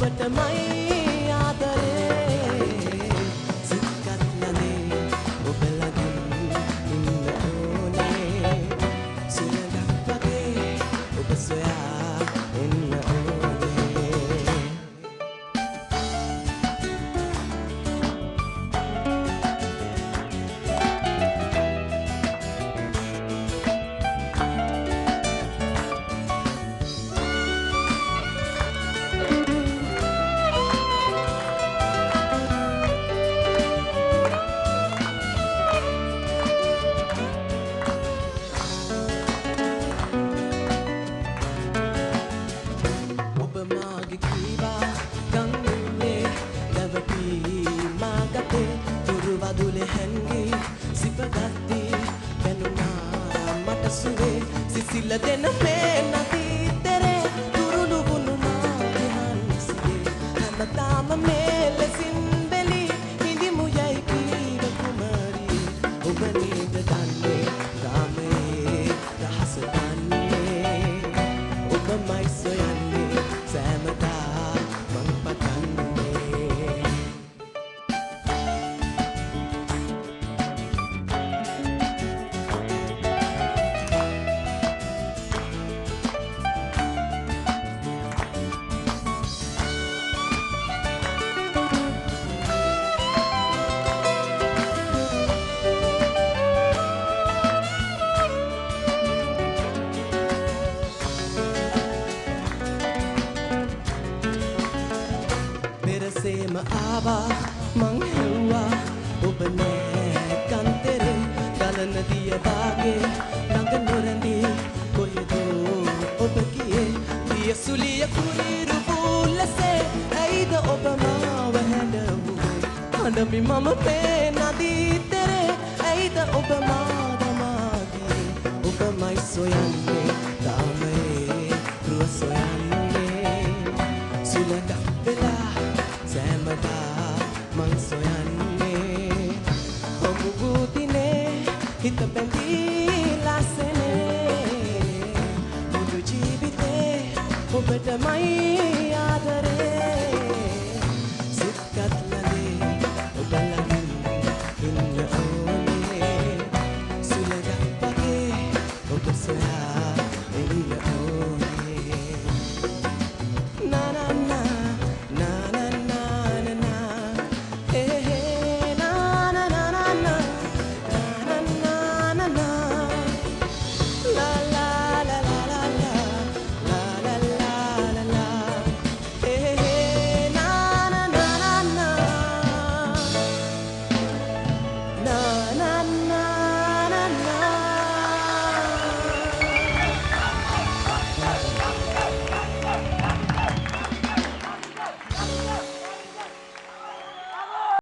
ඔබටමයි ආදරේ සිත්කත් නැනේ ඔබ ළඟින් ඉන්න ඕනේ සුළඟක් වගේ ඔබ සොයා එන්න ඕනේ සිසිල දෙන මේ නදීතරේ තුරුළු වුණු මාගේ හංසියේ හැමදාම මේ ලෙසින් බැලි හිඳිමු යයි කීව කුමරියේ ඔබ නේද දන්නේ ගාමේ රහස දන්නේ ඔබමයි සොයන්නේ සෑමදා මං පතන්නේ පෙරසේම ආවා මං හෙව්වා ඔබ නෑ කන්තරේ ගලන දිය වාගේ ළඟ නොරැඳී කොහෙදෝ ඔබ ගියේ දිය සුලිය කුරිරු පුල්ලසේ ඇයිද ඔබ මාව හැඬවුවේ හඬමි මම මේ නදීතරේ ඇයිද ඔබ මාදමා ගියේ ඔබමයි සොයන්නේ තාමේ රුව සොයන්නේ සුළඟක් වෙලා සෑමදා මං සොයන්නේ හමුවූ දිනේ හිත බැඳී ලස්සනේ මුළු ජීවිතේ ඔබටමයි